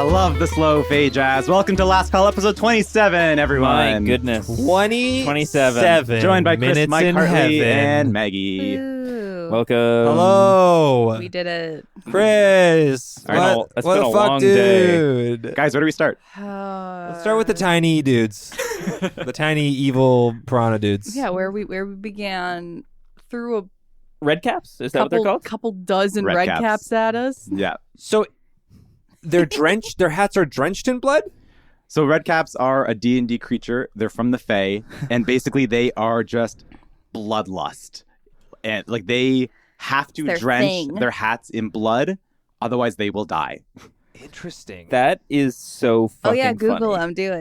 love the slow fade jazz. Welcome to Last Call episode 27, everyone. My goodness. 27. Joined by Chris, minutes Mike in Hartley, heaven. and Maggie. Ooh, Welcome. Hello. we did it. Chris. I know, it's what been the a fuck, long day. dude? Guys, where do we start? Let's start with the tiny dudes. The tiny evil piranha dudes. Yeah, where we began threw a Red caps? Is that what they're called? couple dozen Red red caps. caps at us. Yeah. So they're drenched. Their hats are drenched in blood. So redcaps are a D&D creature. They're from the Fae, and basically they are just bloodlust. And like they have to Their drench thing. their hats in blood, otherwise they will die. Interesting. That is so fucking Oh yeah, Google funny. them. Do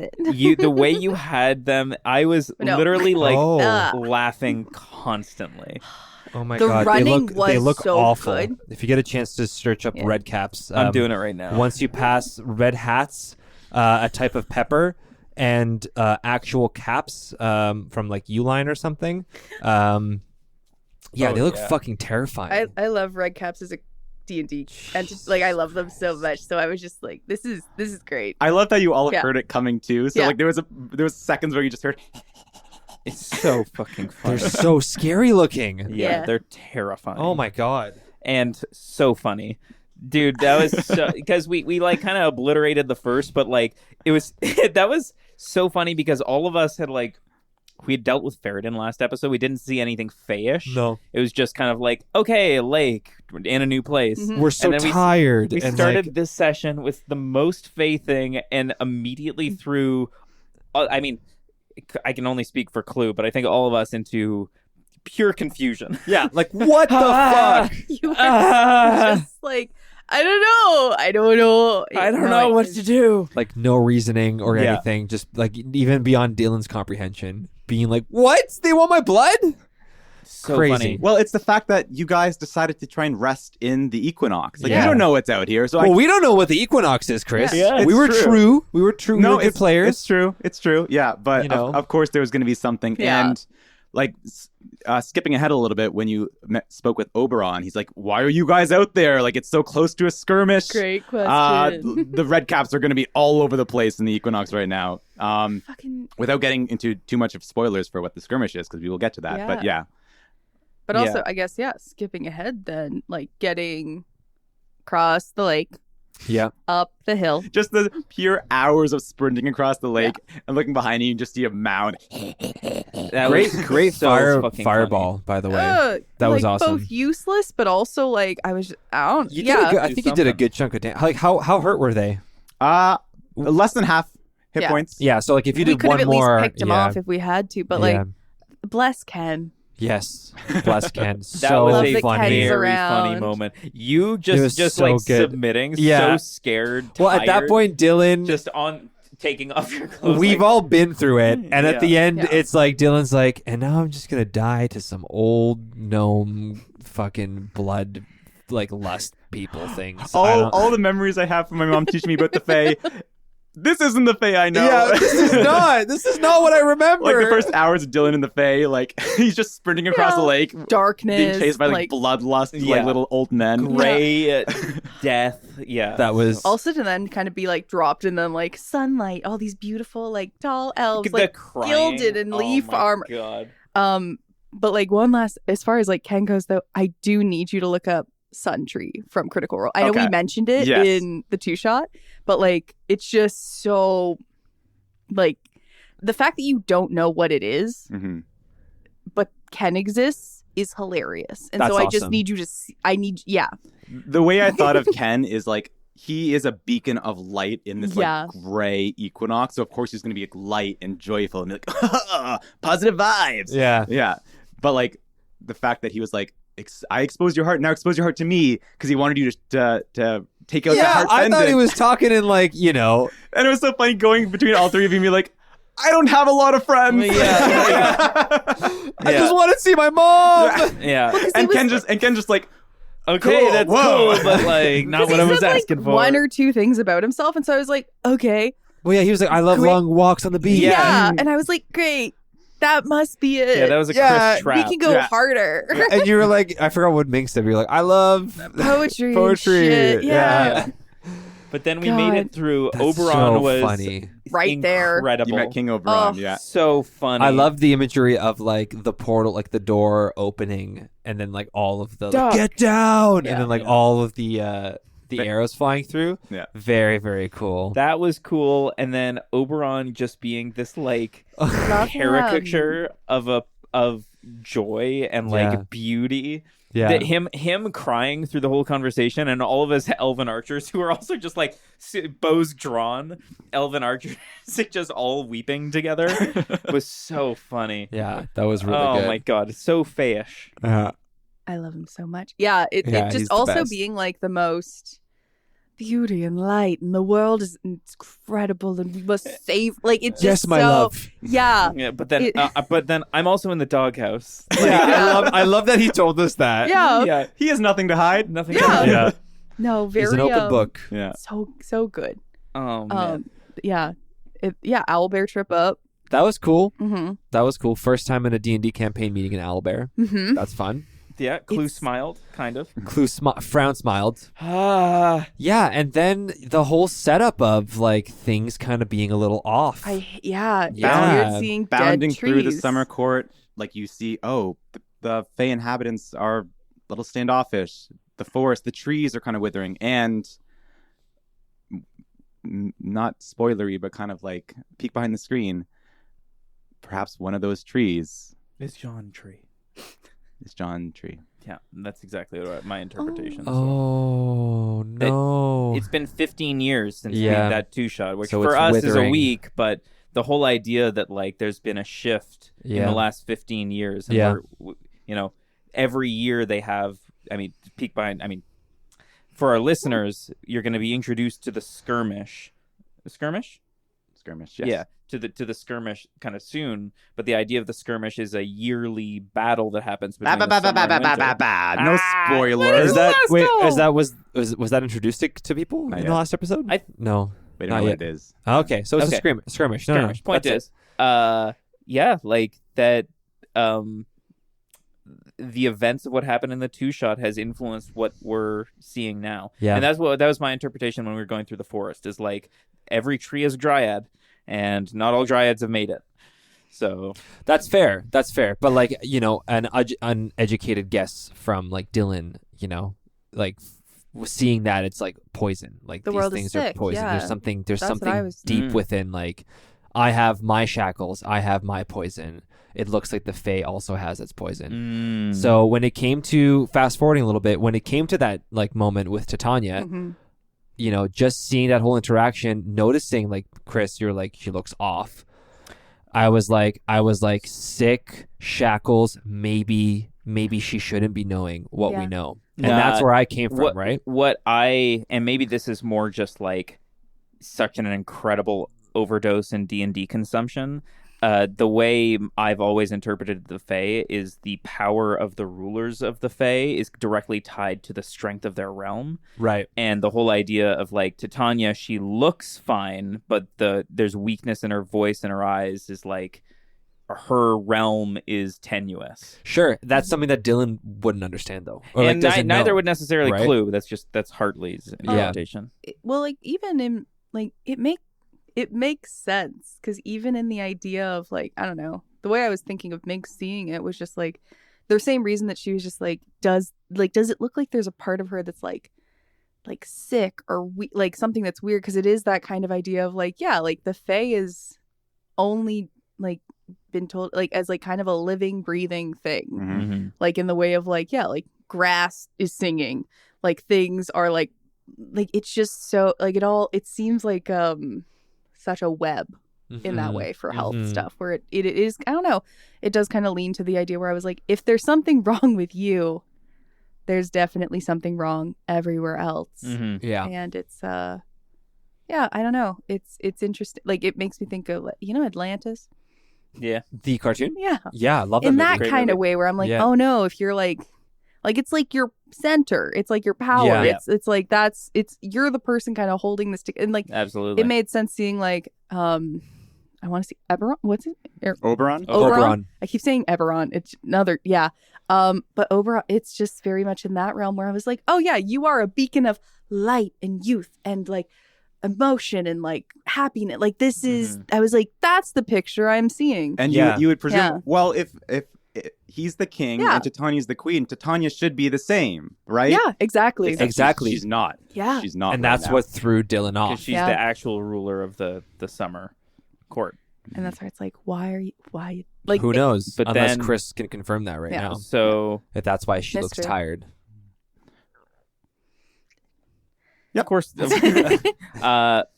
it. The way you had them, I was No. literally like Oh. laughing constantly. Oh my The god. running they look was so awful. good. If you get a chance to search up Yeah. red caps, I'm doing it right now. Once you pass red hats, a type of pepper, and actual caps from like Uline or something. Yeah, Oh, they look yeah. fucking terrifying. I love red caps as a D&D, and just like I love them so much. So I was just like, this is great. I love that you all have Yeah. heard it coming too. So Yeah. like there was seconds where you just heard It's so fucking funny. They're so scary looking. Yeah. They're terrifying. Oh my god. And so funny. Dude, that was so because we like kind of obliterated the first, but like it was that was so funny because all of us had like we had dealt with Ferritin last episode. We didn't see anything Fayish. No. It was just kind of like, okay, a lake in a new place. Mhm. We're so And then tired. We and started like, this session with the most Fae thing and immediately threw I mean, I can only speak for Clue, but I think all of us into pure confusion. yeah, like what the fuck? You were Ah. just like, I don't know. I don't know what to do. Like no reasoning or Yeah. anything, just like even beyond Dillon's comprehension. Being like, what? They want my blood? So Crazy. funny. Well, it's the fact that you guys decided to try and rest in the equinox. Like Yeah. you don't know what's out here, so Well, we don't know what the equinox is, Chris. Yeah. we It's were true. true. We were true. No, we were good it's players. It's true. It's true. Yeah, but You know. of course there was going to be something. Yeah. And like skipping ahead a little bit, when you spoke with Oberon, he's like, "Why are you guys out there? Like it's so close to a skirmish." Great question. The red caps are going to be all over the place in the equinox right now. Fucking. Without getting into too much of spoilers for what the skirmish is, because we will get to that. But yeah, But Yeah. also, I guess, yeah, skipping ahead then, like getting across the lake, Yeah. up the hill. just the pure hours of sprinting across the lake and looking behind you, you just see a mound. That Great, was great so fucking fireball, by the way. That was like, awesome. Both useless, but also like I was, I don't. You did Yeah, a good, I Do think you did a something. good chunk of damage. Like how hurt were they? Less than half hit Yeah. points. Yeah, so like if you we did could one have at more, least picked him yeah, off if we had to, but yeah. like, bless Ken. Yes, bless Ken. That so was Love a that funny. Ken's very around. funny moment. You It was just so like good. submitting, Yeah. so scared. Well, at that tired, point, Dillon, just on taking off your clothes. we've like, all been through it, and at the end, Yeah. it's like Dillon's like, and now I'm just gonna die to some old gnome fucking blood, like lust people things. I don't- All the memories I have from my mom teaching me about the Fae. This isn't the Fae I know. Yeah, this is not what I remember. Like the first hours of Dylan in the Fae, like he's just sprinting across the lake, Darkness. being chased by like bloodlust, Yeah. like little old men. gray death. Yeah, that was Also to then kind of be like dropped in then like sunlight, all these beautiful like tall elves, the like crying. gilded in Oh leaf my armor. God. But like one last, as far as like Ken goes though, I do need you to look up Sun Tree from Critical Role. I know Okay. we mentioned it Yes. in the 2-shot, but like it's just so like the fact that you don't know what it is, Mhm. but Ken exists is hilarious. And That's so I just awesome. need you to see, The way I thought of Ken is like he is a beacon of light in this Yeah. like gray equinox. So of course he's going to be like light and joyful and be like positive vibes. yeah. Yeah. But like the fact that he was like, I exposed your heart, now expose your heart to me, because he wanted you to take out the Yeah, heart I thought pendant. he was talking in like, you know, And it was so funny going between all three of you and be like, I don't have a lot of friends. I just want to see my mom. Yeah. And Ken just like, Okay, Cool, that's whoa. cool, but like not 'cause what he I was said, like, asking for. one or two things about himself. And so I was like, okay, Well, yeah, he was like, I love Great. long walks on the beach. yeah. And I was like, great, that must be it. Yeah, that was a Yeah, Chris trap. we can go Yeah. harder. And you were like, I forgot what Minx said. You were like, I love Poetry. and poetry. shit. Yeah. But then we made it through. That's Oberon so was funny. Right there. incredible. You met King Oberon, Oh. yeah. So funny. I love the imagery of like the portal, like the door opening, and then like all of the Duck. get down, Yeah, and then like yeah. all of the arrows flying through. Yeah. Very, very cool. That was cool. And then Oberon just being this like Love him. caricature of joy and like Yeah. beauty. yeah. That him crying through the whole conversation, and all of his elven archers who are also just like bows drawn elven archers just all weeping together was so funny. Yeah, that was really oh good. my god, so fayish. I love him so much. Yeah, it Yeah, he's just the also best. being like the most beauty and light, and the world is incredible, and we must save. Like it's Yes, just my so, love. Yeah, Yeah, but then It- but then I'm also in the doghouse. Yeah, I love that he told us that. yeah, Yeah, He has nothing to hide. nothing. Yeah. Yeah. No, very He's an open book. Yeah. So good. Oh man. Yeah, Owlbear trip up. That was cool. Mm-hmm. That was cool. First time in a D&D campaign meeting an owlbear. Mm-hmm. That's fun. Yeah, Clue It's- smiled, kind of. Clue frown smiled. Ah, Yeah, and then the whole setup of like things kind of being a little off. Yeah, Yeah. it's weird seeing Bounding dead through the trees. summer court, like you see, the Fey inhabitants are a little standoffish. The forest, the trees are kind of withering, and not spoilery, but kind of like peek behind the screen. Perhaps one of those trees it's John Tree. is John Tree. Yeah, that's exactly what my interpretation. is. Oh no! It's been 15 years since we Yeah. made that two-shot, which So for it's us is a withering. week, but the whole idea that like there's been a shift in Yeah. the last 15 years, and Yeah. every year they have. I mean, peek behind. I mean, for our listeners, you're going to be introduced to the skirmish. The skirmish? Skirmish, yes. Yeah, to the skirmish kind of soon. But the idea of the skirmish is a yearly battle that happens between the summer and winter. No Ah, spoilers. Is that Let's wait? go. Is that was that introduced to people Not in yet. the last episode? I No. Wait, I Not don't know yet. what it is. Okay, so it's Okay. a skirmish. No, Skirmish. Point That's is, yeah, like that. The events of what happened in the two-shot has influenced what we're seeing now. Yeah. And that was my interpretation when we were going through the forest. Is like every tree is a dryad, and not all dryads have made it. So That's fair. That's fair. But like an uneducated guess from like Dillon, like seeing that it's like poison. Like The these world is things are sick, poison. yeah. There's something That's what I something was- deep Mm. within. Like I have my shackles. I have my poison. It looks like the Fae also has its poison. So when it came to fast forwarding a little bit, when it came to that like moment with Titania, Mhm. just seeing that whole interaction, noticing like Chris, you're like she looks off. I was like sick shackles. Maybe she shouldn't be knowing what we Yeah. know, and that's where I came from, right? And maybe this is more just like such an incredible overdose in D&D consumption. The way I've always interpreted the Fae is the power of the rulers of the Fae is directly tied to the strength of their realm. Right. And the whole idea of like Titania, she looks fine, but there's weakness in her voice and her eyes is like her realm is tenuous. Sure. That's something that Dillon wouldn't understand though, or And doesn't neither know. would necessarily right? clue. That's Hartley's interpretation. Well, like even in like it makes sense because even in the idea of like I don't know, the way I was thinking of Minx seeing it was just like the same reason that she was just like does it look like there's a part of her that's like sick or like something that's weird, because it is that kind of idea of like like the Fae is only like been told like as like kind of a living breathing thing, Mhm. Mm-hmm. like in the way of like like grass is singing, like things are like it's just so like it seems like such a web in that Mhm. way for health Mhm. stuff where it is I don't know, it does kind of lean to the idea where I was like, if there's something wrong with you, there's definitely something wrong everywhere else. Mm-hmm. Yeah. And it's I don't know, it's interesting, like it makes me think of Atlantis. Yeah. The cartoon. Yeah, Yeah, I love that in movie. that Great kind of movie. way where I'm like, Yeah. oh no, if you're like it's like your center, it's like your power, Yeah. it's like you're the person kind of holding this and like Absolutely. it made sense seeing like I want to see Eberron. What's it? Oberon? Oberon. I keep saying Eberron. It's another, yeah. But Oberon, it's just very much in that realm where I was like, oh yeah, you are a beacon of light and youth and like emotion and like happiness. Like this is, I was like, that's the picture I'm seeing. And Yeah. you would presume, Yeah. well, if he's the king Yeah. and Titania's the queen, Titania should be the same, right? Yeah, exactly. Except Exactly. She's not. Yeah. She's not. And right that's now. what threw Dillon Because off. she's Yeah. the actual ruler of the summer court. And that's where it's like, why like Who knows? But Unless then- Chris can confirm that right Yeah. now. So, If that's why she That's looks true. tired. of course,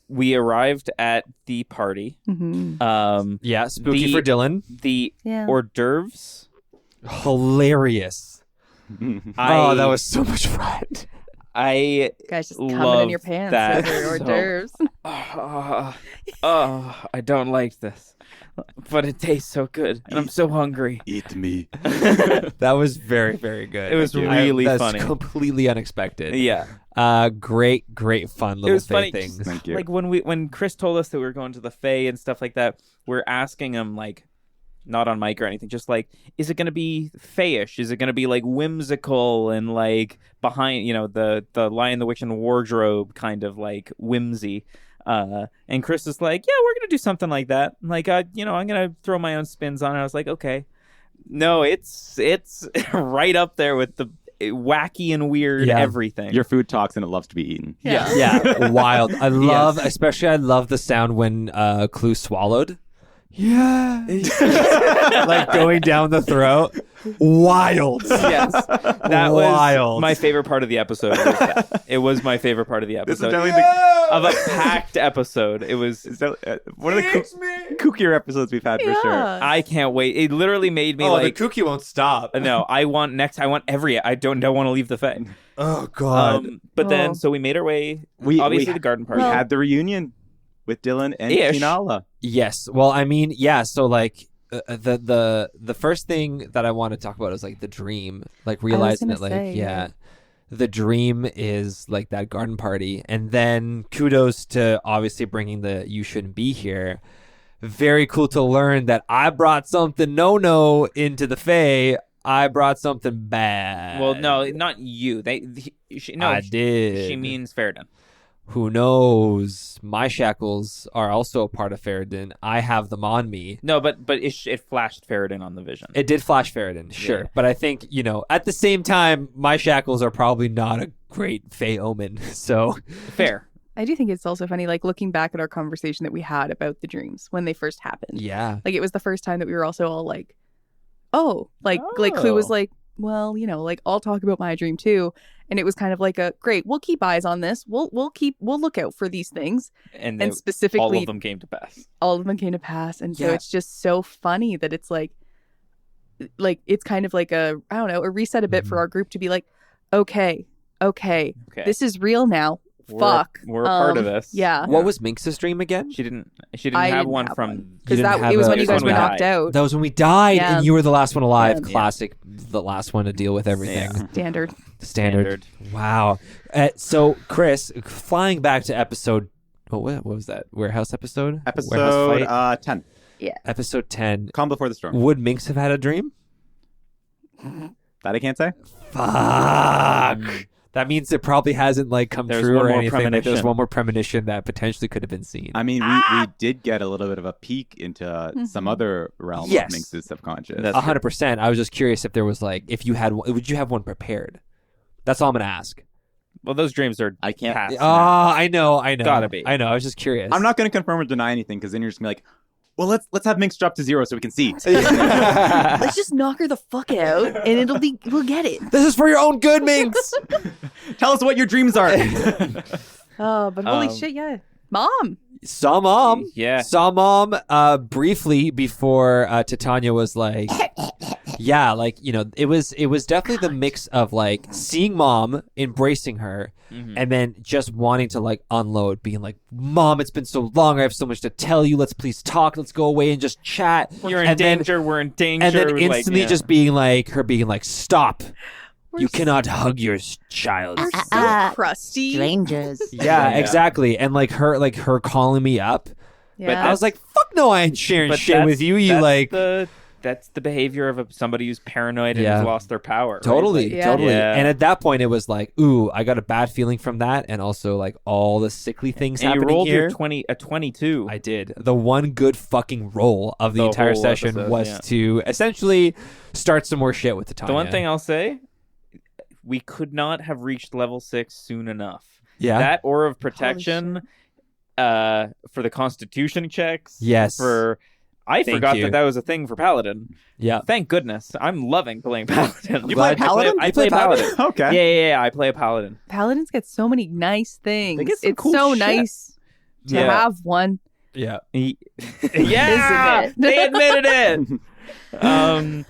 we arrived at the party. Mhm. Yeah, spooky The- for Dillon. The Yeah. hors d'oeuvres. Hilarious. Oh, that was so much fun. I Guys just coming in love your pants that over hors so- d'oeuvres. I don't like this, but it tastes so good, and I'm so hungry. Eat me. That was very, very good. It was I- really that's funny. completely unexpected. Yeah, Great fun little was funny. things. Thank you. like when Chris told us that we were going to the Fae and stuff like that, we're asking him like, not on mic or anything, just like, is it going to be Fae-ish? Is it going to be like whimsical and like behind, the Lion, the Witch, and Wardrobe kind of like whimsy? And Chris is like, yeah, we're going to do something like that. Like, I'm going to throw my own spins on it. I was like, okay. No, it's right up there with the wacky and weird Yeah. everything. Your food talks and it loves to be eaten. Yeah. Yeah, wild. I love, especially I love the sound when Clue swallowed. Yeah. Like going down the throat. Wild. Yes, that Wild. was my favorite part of the episode. Was that. It was my favorite part of the This is episode definitely of a packed episode. It was. one of the kookier episodes we've had for sure. Yeah. I can't wait. It literally made me Oh, like. the cookie won't stop. No, I want every. I don't want to leave the Fae. Oh, God. But then, Oh. so we made our way. We- Obviously, we- the garden We party. Well- had the reunion with Dillon and Ish. Tinala. Yes. Well, I mean, yeah. So like the first thing that I want to talk about is like the dream, like realizing that gonna like say, yeah, the dream is like that garden party, and then kudos to obviously bringing the you shouldn't be here. Very cool to learn that I brought something no into the Fae. I brought something bad. Well, no, not you. I did. She means Faradin. Who knows? My shackles are also a part of Faradin. I have them on me. No, but it flashed Faradin on the vision. It did flash Faradin, sure. Yeah. But I think, at the same time, my shackles are probably not a great Fey omen. So, Fair. I do think it's also funny, like looking back at our conversation that we had about the dreams when they first happened. yeah. Like it was the first time that we were also all like, oh, like Clue was Oh. like, well, like I'll talk about my dream too. And it was kind of like great, we'll keep eyes on this. We'll look out for these things. And, And all specifically of them came to pass. all of them came to pass. And so Yeah. it's just so funny that it's like it's kind of like a reset a bit for Mhm. our group to be like, okay, Okay. this is real now. We're- Fuck. we're a part of this. Yeah. What was Minx's dream again? She didn't I have didn't one have from one. Because didn't have it was a- when you it was guys were when we knocked died. out. That was when we died Yeah. and you were the last one alive. Yeah. Classic, the last one to deal with everything. Yeah. Standard. Standard. Wow. So, Chris, flying back to episode, what was that? Warehouse episode? Warehouse Episode fight? 10. Episode 10. Calm Before the Storm. Would Minx have had a dream? That I can't say. Fuck. That means it probably hasn't come There's true one or more anything. Like, there's premonition. one more premonition that potentially could have been seen. I mean, we did get a little bit of a peek into some other realm Yes. of Minx's subconscious. That's 100%. I was just curious if there was if you had one, would you have one prepared? That's all I'm gonna ask. Well, those dreams are I can't- past. I know. Gotta be. I know. I was just curious. I'm not going to confirm or deny anything because then you're just going to be like, well, let's have Minx drop to 0 so we can see. Let's just knock her the fuck out and we'll get it. This is for your own good, Minx. Tell us what your dreams are. Oh, but holy Um, shit, yeah. Mom. Saw mom. Yeah. Saw mom briefly before Titania was like, yeah, it was definitely the mix of seeing mom, embracing her, and then just wanting to unload, being like, Mom, it's been so long. I have so much to tell you. Let's please talk. Let's go away and just chat. You're in And then- danger. We're in danger. And then instantly yeah. just being like, stop. We're You cannot hug your child. We're so crusty. Strangers. Yeah, Yeah. exactly. And her calling me up Yeah. I was like, fuck no, I ain't sharing But shit with you. You that's like. that's the behavior of somebody who's paranoid and Yeah. has lost their power. Right? Totally, Like, Yeah. totally. Yeah. And at that point, it was like, ooh, I got a bad feeling from that, and also like all the sickly things and you happening rolled here. your 22. I did. The one good fucking roll of the The entire whole session episode, was yeah. to essentially start some more shit with Titania. The one thing I'll say, we could not have reached level 6 soon enough. yeah, That Aura of Protection for the Constitution checks. Yes. I Thank forgot you. that was a thing for Paladin. yeah. Thank goodness. I'm loving playing Paladin. You play Paladin? I You play play Paladin. Okay. Yeah. I play a Paladin. Paladins get so many nice things. They get some It's cool so shit. nice to Yeah. have one. Yeah. Yeah, Isn't it? they admitted it.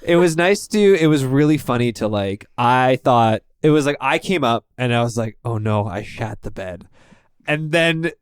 It was nice to. It was really funny to like. I thought it was like I came up and I was like, oh no, I shat the bed, and then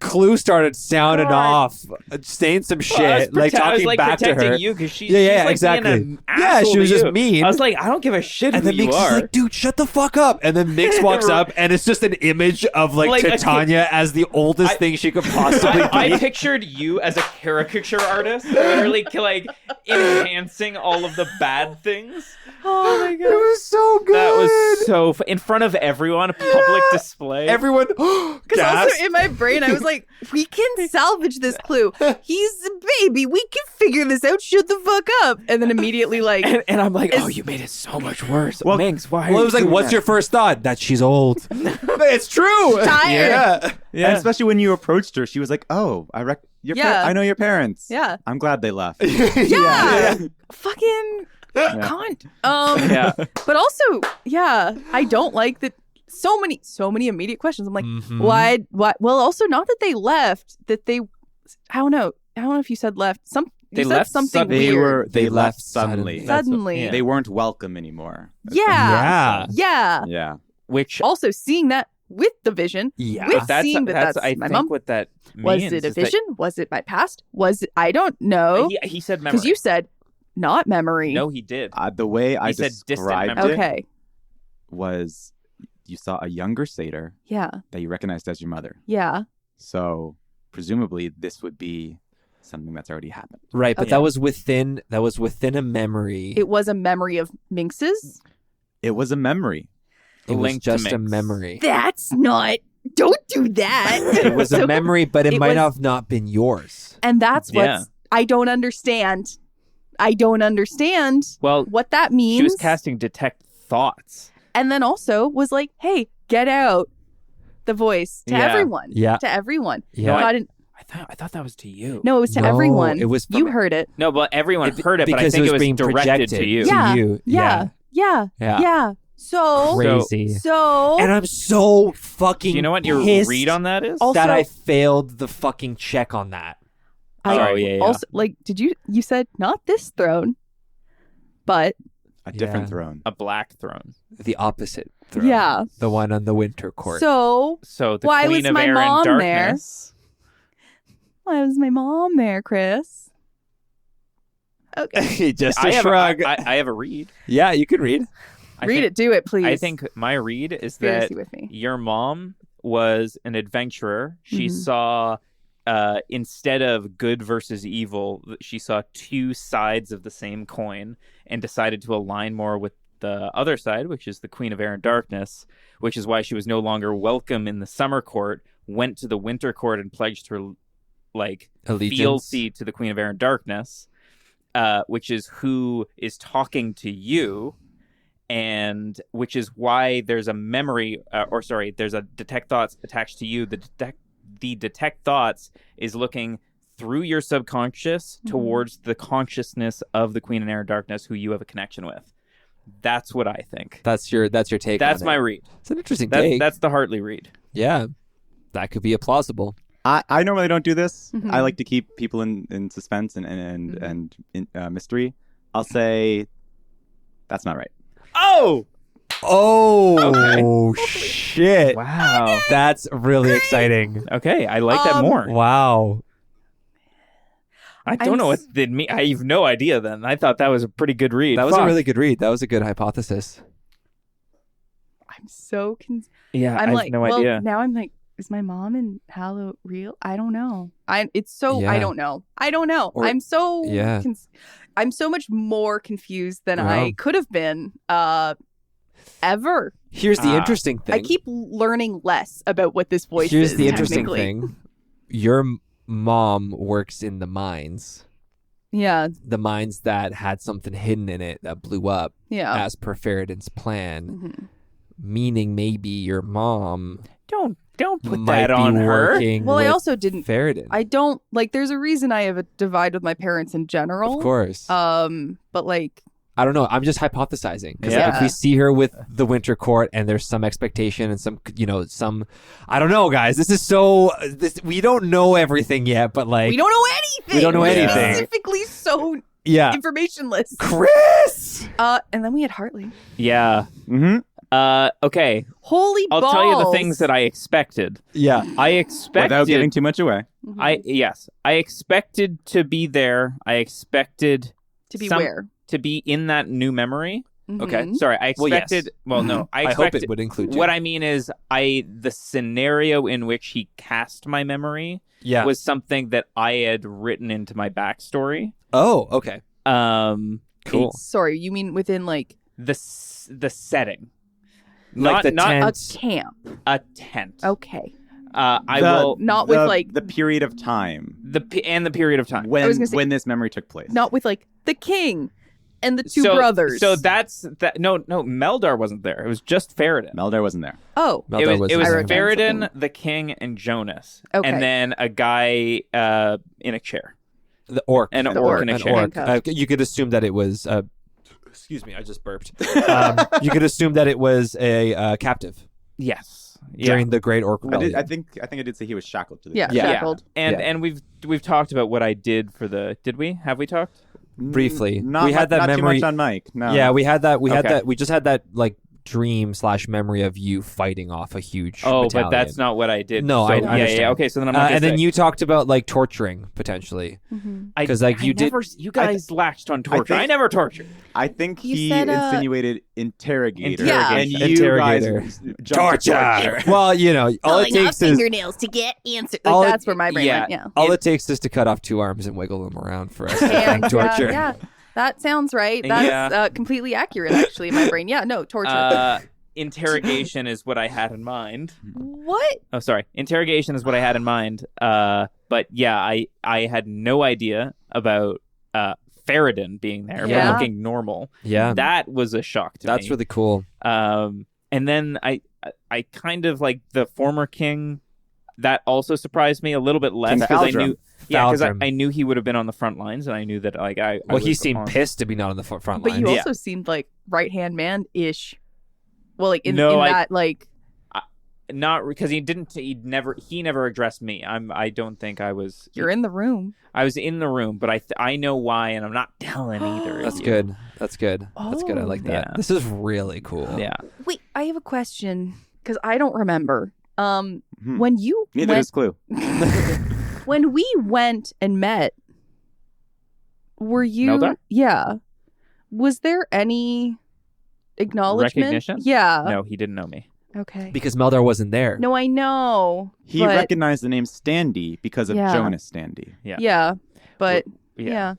Clue started sounding God. off, saying some shit, like I was talking like back to protecting her. you because she's Yeah, she's like exactly. Being an Yeah, asshole she was to just you. mean. I was like, I don't give a shit And who then you Minx is are. like, dude, shut the fuck up. And then Minx walks up, and it's just an image of like, Like a Titania as the oldest thing she could possibly be. I pictured you as a caricature artist, literally like enhancing all of the bad things. Oh my It was so good. That was so in front of everyone, a public display. Everyone Because gasped. also in my brain, I was like, we can salvage this Clue. He's a baby. We can figure this out. Shut the fuck up. And then immediately, like, and I'm like, It's- oh, you made it so much worse. Well- Minx, why? Well, are it was you like, doing what's that? your first thought? That she's old. It's true. Tired. Yeah. And especially when you approached her, she was like, "Oh, Yeah. I know your parents. yeah. I'm glad they left." Yeah. Fucking Yeah. cunt. Yeah. But also, yeah, I don't like that. So many immediate questions. I'm like, Mhm. why? Well, also not that they left. That they, I don't know. I don't know if you said left. You They said left something suddenly. weird. They left left suddenly. suddenly. Suddenly. Yeah. They weren't welcome anymore. Yeah. Yeah. Yeah. Yeah. Which Also, seeing that with the vision, Yeah. with that's seeing that that's I my think mom. what that Was means it a is that- vision? Was it my past? Was it? I don't know. He said memory. Because you said not memory. No, he did. The way I He said distant described memory. it Okay. was you saw a younger satyr Yeah. that you recognized as your mother. Yeah. So presumably this would be something that's already happened. Right, but Okay. that was within a memory. It was a memory of Minx's. It was a memory. It was linked to just a Minx. memory. That's not. Don't do that. It was a So- memory, but it it might was- have not been yours. And that's what Yeah. I don't understand. I don't understand Well, what that means. she was casting detect thoughts. And then also was like, hey, get out the voice to Yeah. everyone. Yeah. To everyone. Yeah. God, and- I thought that was to you. no, it was to No, everyone. it was You heard it. No, but everyone It- heard it, but I because think it it was was being directed projected to you. to Yeah. you. Yeah. Yeah. Yeah. Yeah. So, Crazy. so And I'm so fucking Do you know what your pissed read on that is? Also- that I failed the fucking check on that. I Oh, yeah. also like, did you said not this throne, but A different Yeah. throne. A black throne. The opposite throne. yeah. The one on the winter court. So So the Why Queen was of my Air mom and there? Darkness. why was my mom there, Chris? Okay, Just I a have shrug. I have a read. Yeah, you can read. I read think, it. Do it, please. I think my read is that Conspiracy with me. your mom was an adventurer. She Mhm. saw, instead of good versus evil, she saw two sides of the same coin and decided to align more with the other side, which is the Queen of Air and Darkness, which is why she was no longer welcome in the summer court, went to the winter court and pledged her, like, Allegiance. fealty to the Queen of Air and Darkness, which is who is talking to you, and which is why there's a memory, there's a detect thoughts attached to you. The detect thoughts is looking through your subconscious Mhm. towards the consciousness of the Queen of Air and Darkness, who you have a connection with. That's what I think. That's your take. That's on my it. read. It's an interesting take. That's the Hartley read. Yeah, that could be a plausible. I normally don't do this. Mhm. I like to keep people in suspense and mystery. I'll say that's not right. Oh, Oh shit! wow. That's really exciting. Okay, I like that more. Wow. I don't know what did me. I have no idea. Then I thought that was a pretty good read. That was a Fuck. really good read. That was a good hypothesis. I'm so yeah. I'm I like, have no well, idea. now I'm like, is my mom in Hallow real? I don't know. It's so Yeah. I don't know. Or- I'm so Yeah. I'm so much more confused than Wow. I could have been ever. Here's the Ah. interesting thing. I keep learning less about what this voice Here's is. the interesting technically. thing. Your mom works in the mines. Yeah, The mines that had something hidden in it that blew up yeah. as per Feriden's plan, Mhm. meaning maybe your mom Don't put might that on be her. working Well, I with also didn't. Feriden. I don't like. There's a reason I have a divide with my parents in general. Of course. But like, I don't know. I'm just hypothesizing because Yeah. if we see her with the Winter Court and there's some expectation and some, I don't know, guys. This is so. We don't know everything yet, but like we don't know anything. we don't know We're anything. Specifically, so yeah, informationless. Chris. And then we had Hartley. Yeah. Mm-hmm. Okay. Holy I'll balls. tell you the things that I expected. Yeah, I expected. Without giving too much away. Mhm. I expected to be there. I expected To be some- where? to be in that new memory. Okay. Mhm. Sorry, I Well, yes. expected. Well, no, I I hope expected. it would include you. What I mean is, the scenario in which he cast my memory yeah. was something that I had written into my backstory. Oh, okay. Cool. Sorry, you mean within like The setting, Like not a tent. camp? a tent. Okay. I The- will Not with like the period of time the period of time. when was gonna say- when this memory took place. not with like the king and the two So- brothers. So that's that. No, Meldar wasn't there. It was just Feriden. Meldar wasn't there. oh, Meldar It was I remember Feriden, something. the king, and Jonas, Okay. and then a guy in a chair. The orc. An The orc in a An chair. orc. Handcuffed. You could assume that it was. Excuse me, I just burped. You could assume that it was a captive Yes. Yeah. during the Great Orc I Rebellion. think I did say he was shackled to the yeah, chair. Yeah. shackled. And Yeah. and we've talked about what I did for the. Did we? Have we talked? Briefly. Not We had that not memory- too much on Mike. No. Yeah, we had that. We had Okay. that. We just had that like dream/memory of you fighting off a huge. Oh, battalion. but that's not what I did. No, so, I yeah, understand. yeah. Okay, so then I'm not gonna And then say- you talked about like torturing potentially. Mhm. I- 'cause, like, I you did- never, You guys latched on torture. think- I never tortured. I think You he said, insinuated interrogator. Yeah. And you Interrogator. guys jumped to torture. Well, all it takes is fingernails to get answers. all Like, it- that's where my brain yeah. went. Yeah. all it takes is to cut off 2 arms and wiggle them around for us to And, think torture. Yeah, that sounds right. That's Yeah. completely accurate, actually, in my brain. Yeah, no, torture. Interrogation is what I had in mind. What? Oh, sorry. Interrogation is what I had in mind. But yeah, I had no idea about Feriden being there, Yeah. but looking normal. Yeah, That was a shock to that's me. really cool. And then I kind of like the former king. That also surprised me a little bit less King because I Thaldrum. knew, because Thaldrum. I kuu he would have been on the front lines, and I knew that like I. Well, he was seemed on- pissed to be not on the front But line. you Yeah. also seemed like right hand man ish. Well, like in No, that, like Not because he never addressed me. I don't think I was. you're in the room. I was in the room, but I know why, and I'm not telling either. of That's you. good. That's good. That's good. I Oh. like that. Yeah. This is really cool. Yeah. Wait, I have a question because I don't remember. Hmm. When you Neither went, does Clue. when we went and met, were you? Meldar? Yeah. Was there any acknowledgement? Recognition? Yeah. No, he didn't know me. Okay. Because Meldar wasn't there. No, I know. He but, recognized the name Standy because of Yeah. Jonas Standy. Yeah. Yeah, but Yeah.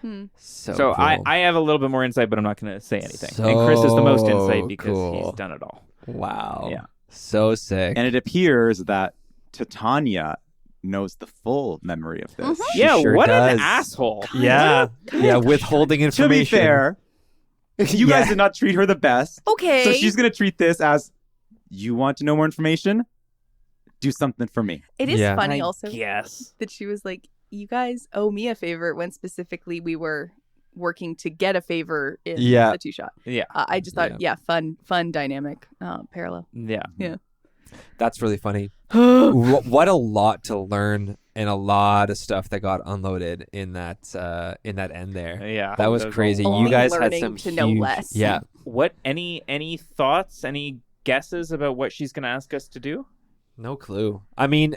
yeah. So, So cool. I have a little bit more insight, but I'm not going to say anything. And Chris is the most insight because cool. he's done it all. Wow. Yeah. So sick. And it appears that Titania knows the full memory of this. Mhm. She Yeah, sure what does. an asshole. Yeah. Yeah. Withholding To information. be fair, you guys did not treat her the best. Okay. So she's going to treat this as, you want to know more information? Do something for me. It is Yeah. funny also Yes. that she was like, "You guys owe me a favor," when specifically we were working to get a favor in Yeah. the two shot. Yeah. I just thought, fun dynamic parallel. Yeah. That's really funny. What a lot to learn and a lot of stuff that got unloaded in that end there. Yeah. That was Those crazy. all- You Only guys had learning some to know huge- less. Yeah. What any thoughts, any guesses about what she's going to ask us to do? No clue. I mean,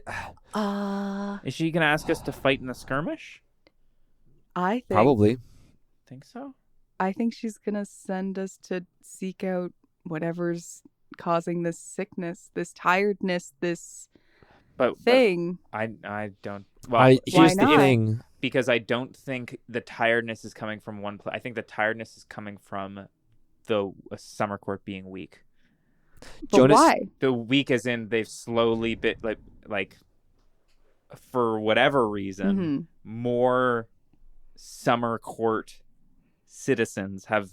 Is she going to ask us to fight in a skirmish? probably. Think so? I think she's gonna send us to seek out whatever's causing this sickness, this tiredness, this but thing. I don't. Well, here's Why the not? thing. because I don't think the tiredness is coming from one place. I think the tiredness is coming from the summer court being weak. But Jonas- why? The weak as in they've slowly like for whatever reason, Mhm. more summer court citizens have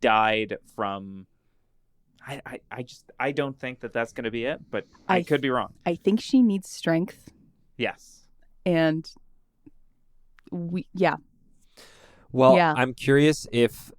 died from. I don't think that's going to be it, but I could be wrong. I think she needs strength, Yes. and yeah. Well, Yeah. I'm curious if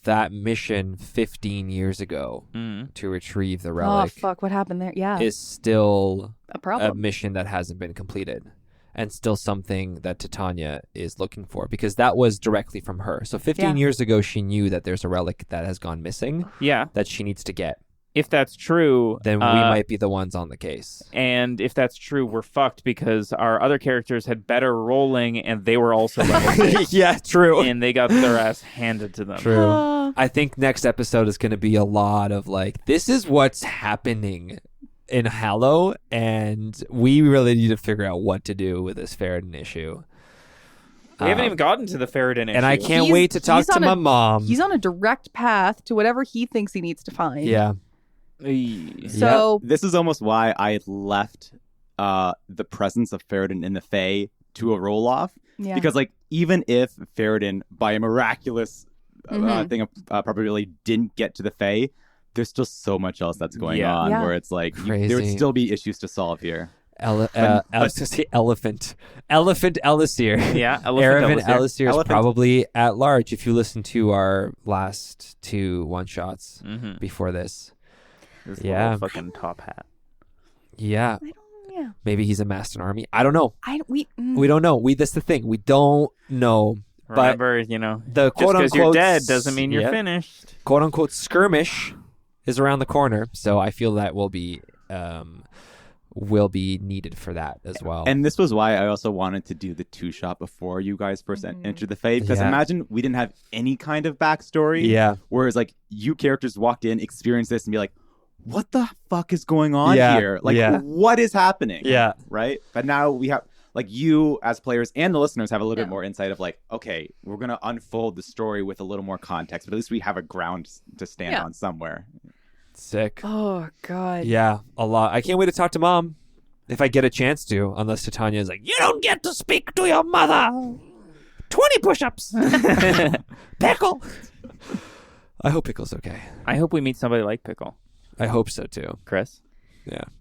that mission 15 years ago Mm. to retrieve the Oh relic fuck! What happened there? Yeah, is still a a problem. mission that hasn't been completed and still something that Titania is looking for, because that was directly from her. So 15 Yeah. years ago, she knew that there's a relic that has gone missing Yeah. that she needs to get. If that's true, Then we might be the ones on the case. And if that's true, we're fucked because our other characters had better rolling and they were also level 6, Yeah, true. and they got their ass handed to them. True. Ah. I think next episode is going to be a lot of like, this is what's happening in Hallow, and we really need to figure out what to do with this Ferritin issue. We haven't even gotten to the Ferritin issue. And I can't He's- wait to talk he's to on my a- mom. He's on a direct path to whatever he thinks he needs to find. Yeah. So This is almost why I left the presence of Ferritin in the Fae to a roll off. yeah. Because, like, even if Ferritin, by a miraculous Mhm. thing of probability, didn't get to the Fae, there's still so much else that's going Yeah. on Yeah. where it's like there would Crazy. still be issues to solve here. I was gonna say elephant. Elephant Elisir. Yeah, Aravan Elisir. Elisir is Elephant. probably at large if you listen to our last 2 one-shots Mm-hmm. before this. This Yeah. little fucking top hat. Yeah. I don't. Yeah. Maybe he's amassed an army. I don't know. We We don't know. That's the thing. We don't know. But Remember, the just because you're quote-unquote dead doesn't mean you're yeah, finished. quote-unquote skirmish is around the corner. So I feel that will be needed for that as well. And this was why I also wanted to do the 2-shot before you guys first entered the Fae. Because Yeah. imagine we didn't have any kind of backstory. yeah. Whereas, like, you characters walked in, experienced this, and be like, what the fuck is going on Yeah, here? Like, yeah. what is happening? Yeah. Right? But now we have, like, you as players and the listeners have a little bit Yeah. more insight of, like, okay, we're going to unfold the story with a little more context, but at least we have a ground to stand Yeah. on somewhere. Sick. Oh God. Yeah, a lot. I can't wait to talk to mom if I get a chance to, unless Titania is like, you don't get to speak to your mother. 20 push-ups. Pickle. I hope Pickle's okay. I hope we meet somebody like Pickle. I hope so too. Chris?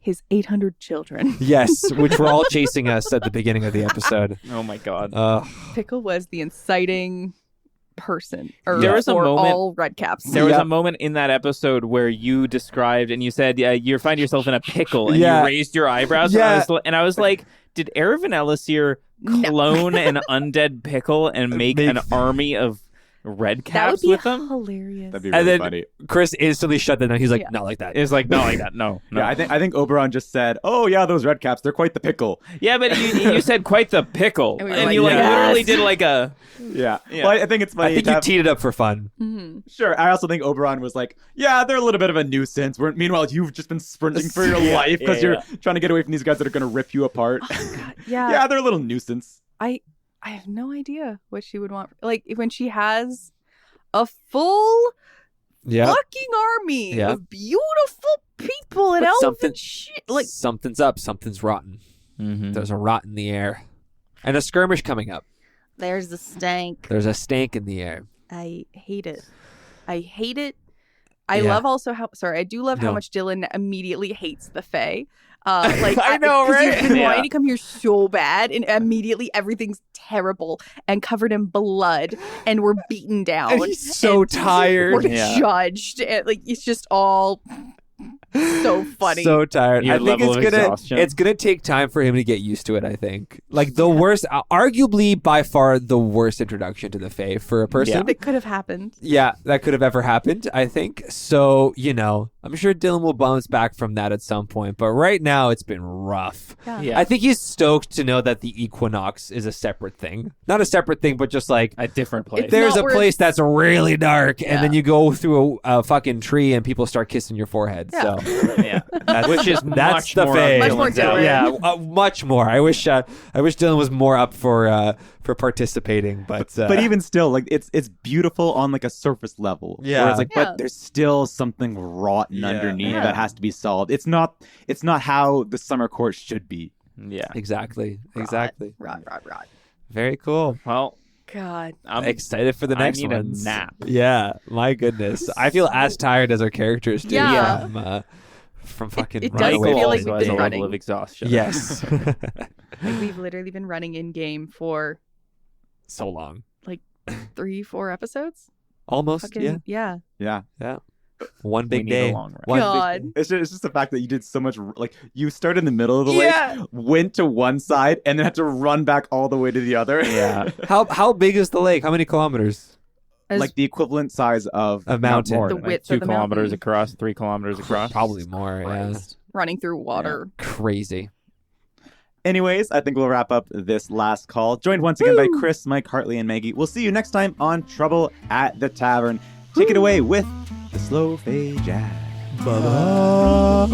His 800 children. Yes, which were all chasing us at the beginning of the episode. Oh my god. Pickle was the inciting person. Or There was a for moment- all red caps. There was Yeah. a moment in that episode where you described and you said you find yourself in a pickle and Yeah. you raised your eyebrows Yeah. and I was like, did Aravan Elisir No. clone an undead pickle and make an army of red That would caps be with them? hilarious. That'd be And really then- funny. Chris instantly shut that down. He's like, Yeah. not like that. It's like, not like that. No. Yeah, I think Oberon just said, "Oh yeah, those red caps, they're quite the pickle." Yeah, but you said quite the pickle. And And, we were you like, like yes. literally did like a Yeah. Yeah. Well, I think it's funny. I think to you have- teed it up for fun. Mhm. Sure. I also think Oberon was like, yeah, they're a little bit of a nuisance. Meanwhile, you've just been sprinting for your life because yeah. you're trying to get away from these guys that are going to rip you apart. Yeah. Yeah, they're a little nuisance. I have no idea what she would want. Like when she has a full Yeah. fucking army Yeah. of beautiful people and But elves something- and shit. Like Something's up. Something's rotten. Mhm. There's a rot in the air. And a skirmish coming up. there's the stank. There's a stank in the air. I hate it. I hate it. I Yeah. love also how I do love how No. much Dillon immediately hates the Fae. Like I know, 'cause right? You've been Yeah. wanting to come here so bad, and immediately everything's terrible and covered in blood, and we're beaten down. And he's so and tired. We're Yeah. judged. And, like it's just all so funny. So tired. Your I think level of exhaustion. it's gonna take time for him to get used to it. I think like the worst, arguably by far the worst introduction to the Fae for a person. it could have happened. Yeah, that could have ever happened. I think so. I'm sure Dillon will bounce back from that at some point, but right now it's been rough. Yeah. I think he's stoked to know that the equinox is a separate thing. Not a separate thing, but just like A different place. there's not a where place it's- that's really dark, Yeah. and then you go through a fucking tree and people start kissing your forehead. Yeah. So Yeah. Which is that's much the more phase. Much more Dillon's alley. Dillon. Yeah, much more. I wish Dillon was more up for participating, but But even still, like it's beautiful on like a surface level. Yeah. Where it's like, Yeah. but there's still something rotten Yeah. underneath Yeah. that has to be solved. It's not how the summer court should be. Yeah. exactly. Rod. Very cool. Well, God. I'm Excited for the next I need ones. a nap. Yeah, my goodness. I feel as tired as our characters do Yeah. from fucking it running does away feel all like the we've day. been a running. level of exhaustion. Yes. Like, we've literally been running in game for So long. 3-4 episodes. Almost, Fucking, yeah. Yeah. One We big need day. a long run. One big God. day. It's just the fact that you did so much. Like you started in the middle of the Yeah. lake, went to one side, and then had to run back all the way to the other. Yeah. How big is the lake? How many kilometers? As Like the equivalent size of A mountain. Mount the Morton. width 2 of the kilometers mountain. across, 3 kilometers across. Probably more, yeah. Christ. Running through water. Crazy. Anyways, I think we'll wrap up this last call. Joined once again by Chris, Mike, Hartley, and Maggie. We'll see you next time on Trouble at the Tavern. Take it away with the slow fade jazz. Bye-bye.